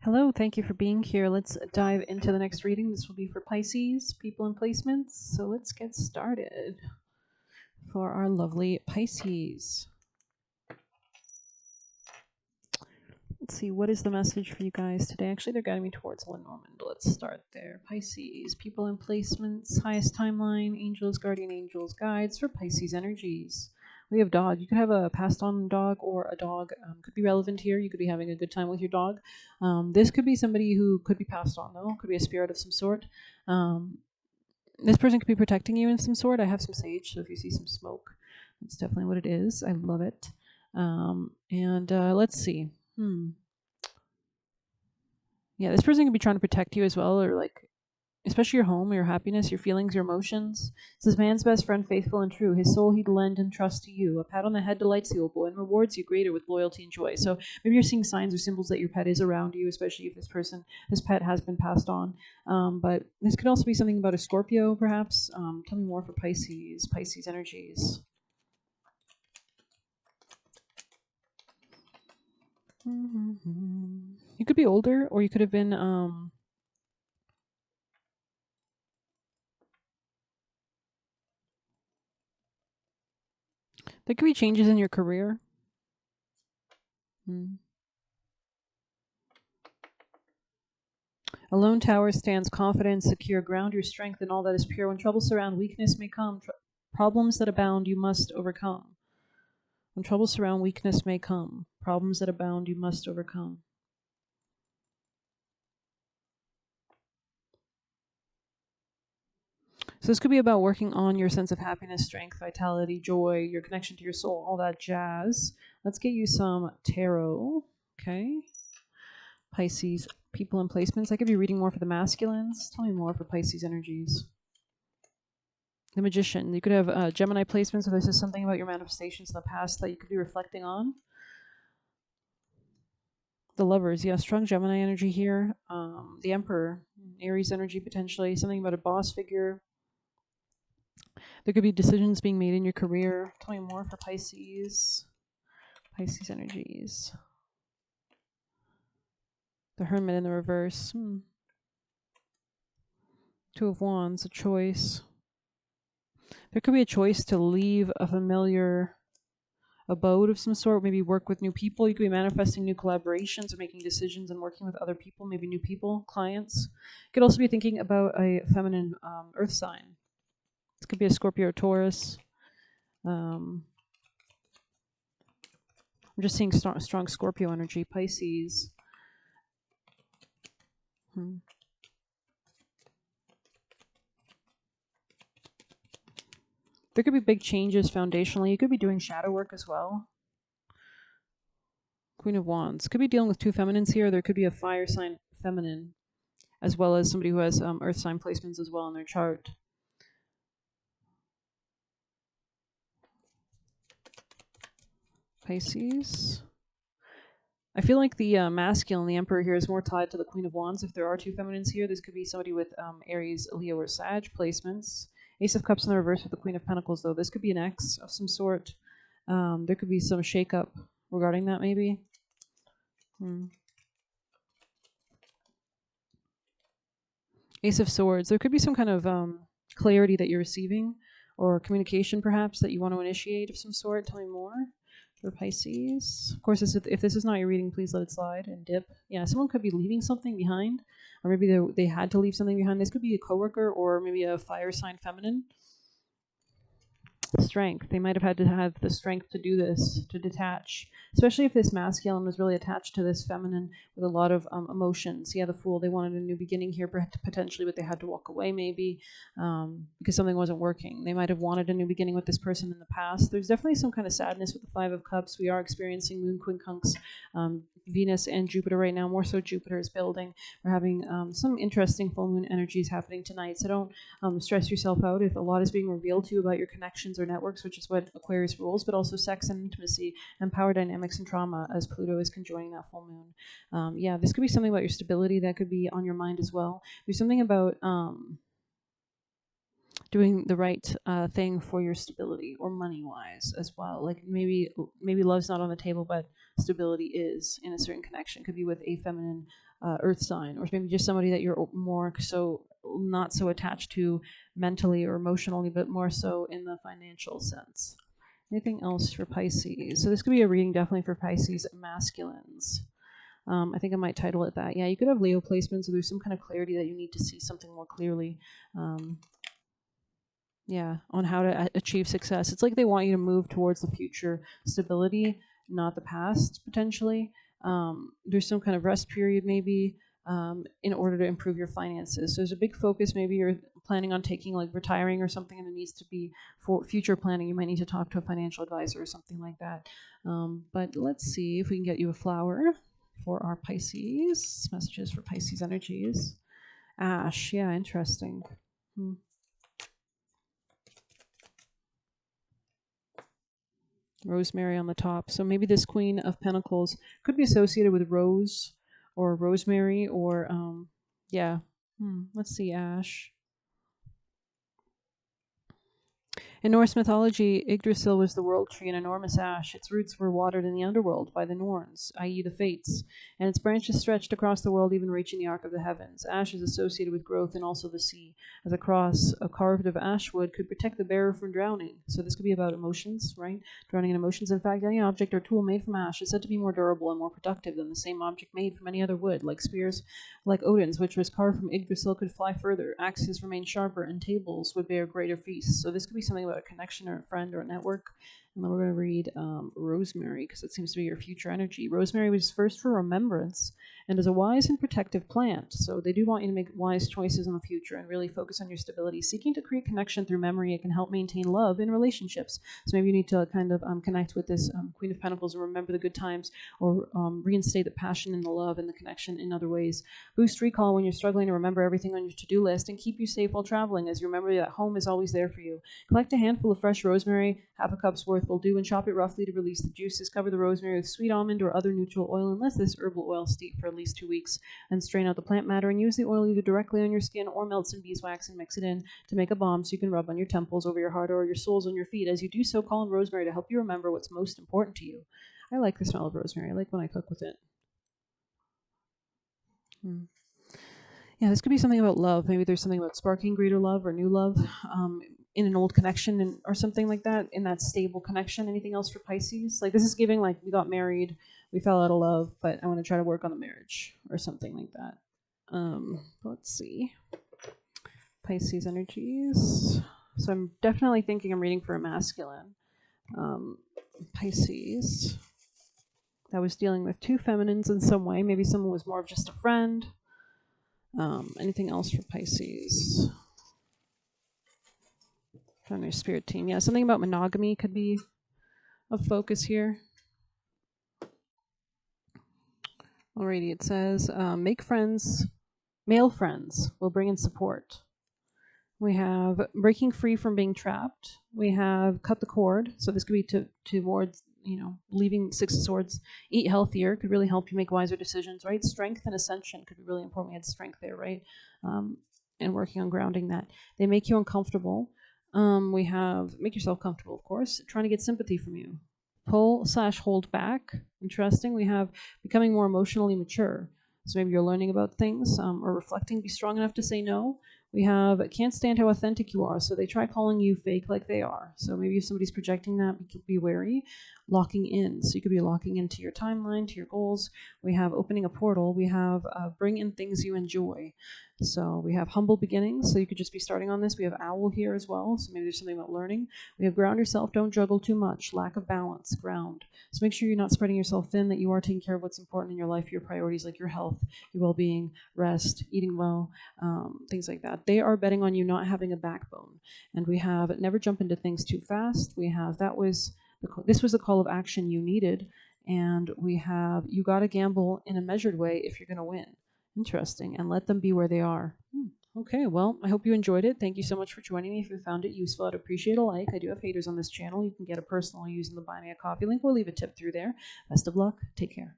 Hello, thank you for being here. Let's dive into the next reading. This will be for Pisces, people and placements. So let's get started for our lovely Pisces. Let's see, what is the message for you guys today? Actually, they're guiding me towards Lenormand. Let's start there. Pisces, people and placements, highest timeline, angels, guardian angels, guides for Pisces energies. We have dog. You could have a passed on dog, or a dog could be relevant here. You could be having a good time with your dog. This could be somebody who could be passed on, though. Could be a spirit of some sort. This person could be protecting you in some sort. I have some sage, so if you see some smoke, that's definitely what it is. I love it. Let's see. Yeah, this person could be trying to protect you as well, or like, especially your home, your happiness, your feelings, your emotions. It says, man's best friend, faithful and true. His soul he'd lend and trust to you. A pat on the head delights the old boy and rewards you greater with loyalty and joy. So maybe you're seeing signs or symbols that your pet is around you, especially if this pet has been passed on. But this could also be something about a Scorpio, perhaps. Tell me more for Pisces energies. You could be older, or you could have been there could be changes in your career. A lone tower stands confident and secure. Ground your strength in all that is pure. When troubles surround, weakness may come. Problems that abound, you must overcome. When troubles surround, weakness may come. Problems that abound, you must overcome. So this could be about working on your sense of happiness, strength, vitality, joy, your connection to your soul, all that jazz. Let's get you some tarot. Okay. Pisces, people and placements. I could be reading more for the masculines. Tell me more for Pisces energies. The Magician. You could have Gemini placements, or this is something about your manifestations in the past that you could be reflecting on. The Lovers. Yeah, strong Gemini energy here. The Emperor. Aries energy potentially. Something about a boss figure. There could be decisions being made in your career. Tell me more for Pisces. Pisces energies. The Hermit in the reverse. Two of Wands. A choice. There could be a choice to leave a familiar abode of some sort, maybe work with new people. You could be manifesting new collaborations or making decisions and working with other people, maybe new people, clients. You could also be thinking about a feminine earth sign. This could be a Scorpio or Taurus. I'm just seeing strong Scorpio energy. Pisces. There could be big changes foundationally. You could be doing shadow work as well. Queen of Wands. Could be dealing with two feminines here. There could be a fire sign feminine, as well as somebody who has earth sign placements as well in their chart. Pisces. I feel like the masculine, the Emperor here, is more tied to the Queen of Wands. If there are two feminines here, this could be somebody with Aries, Leo, or Sag placements. Ace of Cups in the reverse with the Queen of Pentacles, though. This could be an ex of some sort. There could be some shakeup regarding that, maybe. Ace of Swords. There could be some kind of clarity that you're receiving, or communication, perhaps, that you want to initiate of some sort. Tell me more. For Pisces. Of course, if this is not your reading, please let it slide and dip. Yeah, someone could be leaving something behind, or maybe they had to leave something behind. This could be a coworker, or maybe a fire sign feminine. Strength. They might have had to have the strength to do this, to detach, especially if this masculine was really attached to this feminine with a lot of emotions. Yeah, the Fool. They wanted a new beginning here, potentially, but they had to walk away maybe because something wasn't working. They might have wanted a new beginning with this person in the past. There's definitely some kind of sadness with the Five of Cups. We are experiencing moon quincunx, Venus and Jupiter right now. More so Jupiter is building. We're having some interesting full moon energies happening tonight, so don't stress yourself out if a lot is being revealed to you about your connections or networks, which is what Aquarius rules, but also sex and intimacy and power dynamics and trauma, as Pluto is conjoining that full moon. Yeah, this could be something about your stability that could be on your mind as well. There's something about doing the right thing for your stability or money wise as well. Like maybe love's not on the table, but stability is in a certain connection. Could be with a feminine earth sign, or maybe just somebody that you're more so not so attached to mentally or emotionally, but more so in the financial sense. Anything else for Pisces? So this could be a reading definitely for Pisces masculines. I think I might title it that. Yeah, you could have Leo placements, or there's some kind of clarity that you need to see something more clearly. On how to achieve success. It's like they want you to move towards the future stability, not the past, potentially. There's some kind of rest period, maybe, in order to improve your finances. So there's a big focus. Maybe you're planning on taking, like, retiring or something, and it needs to be for future planning. You might need to talk to a financial advisor or something like that. But let's see if we can get you a flower for our Pisces. Messages for Pisces energies. Ash. Yeah, interesting. Rosemary on the top. So maybe this Queen of Pentacles could be associated with rose or rosemary or, let's see, ash. In Norse mythology, Yggdrasil was the world tree, an enormous ash. Its roots were watered in the underworld by the Norns, i.e. the Fates, and its branches stretched across the world, even reaching the arc of the heavens. Ash is associated with growth and also the sea, as a cross, a carved of ash wood, could protect the bearer from drowning. So this could be about emotions, right? Drowning in emotions. In fact, any object or tool made from ash is said to be more durable and more productive than the same object made from any other wood, like spears, like Odin's, which was carved from Yggdrasil, could fly further. Axes remain sharper, and tables would bear greater feasts. So this could be something about a connection or a friend or a network. And then we're going to read Rosemary, because it seems to be your future energy. Rosemary was first for remembrance and is a wise and protective plant. So they do want you to make wise choices in the future and really focus on your stability. Seeking to create connection through memory, it can help maintain love in relationships. So maybe you need to kind of connect with this Queen of Pentacles and remember the good times, or reinstate the passion and the love and the connection in other ways. Boost recall when you're struggling to remember everything on your to-do list, and keep you safe while traveling, as you remember that home is always there for you. Collect a handful of fresh rosemary, half a cup's worth will do, and chop it roughly to release the juices. Cover the rosemary with sweet almond or other neutral oil, and let this herbal oil steep for at least 2 weeks. And strain out the plant matter and use the oil either directly on your skin or melt some beeswax and mix it in to make a balm, so you can rub on your temples, over your heart, or your soles on your feet. As you do so, call on rosemary to help you remember what's most important to you. I like the smell of rosemary. I like when I cook with it. Yeah, this could be something about love. Maybe there's something about sparking greater love or new love in an old connection or something like that, in that stable connection. Anything else for Pisces? Like, this is giving, like, we got married, we fell out of love, but I want to try to work on the marriage or something like that. Let's see. Pisces energies. So I'm definitely thinking I'm reading for a masculine. Pisces. That was dealing with two feminines in some way. Maybe someone was more of just a friend. Anything else for Pisces? From their spirit team. Yeah, something about monogamy could be a focus here. Alrighty, it says, make friends, male friends will bring in support. We have breaking free from being trapped. We have cut the cord. So this could be towards, leaving Six of Swords. Eat healthier could really help you make wiser decisions, right? Strength and ascension could be really important. We had strength there, right? And working on grounding that. They make you uncomfortable. We have make yourself comfortable, of course. Trying to get sympathy from you. Pull/hold back. Interesting. We have becoming more emotionally mature. So maybe you're learning about things or reflecting. Be strong enough to say no. We have can't stand how authentic you are. So they try calling you fake like they are. So maybe if somebody's projecting that, be wary. Locking in. So you could be locking into your timeline, to your goals. We have opening a portal. We have bring in things you enjoy. So we have humble beginnings. So you could just be starting on this. We have owl here as well. So maybe there's something about learning. We have ground yourself. Don't juggle too much. Lack of balance. Ground. So make sure you're not spreading yourself thin, that you are taking care of what's important in your life, your priorities like your health, your well-being, rest, eating well, things like that. They are betting on you not having a backbone. And we have never jump into things too fast. We have this was the call of action you needed. And we have you got to gamble in a measured way if you're going to win. Interesting. And let them be where they are. Okay, well, I hope you enjoyed it. Thank you so much for joining me. If you found it useful, I'd appreciate a like. I do have haters on this channel. You can get a personal using the Buy Me a Coffee link. We'll leave a tip through there. Best of luck. Take care.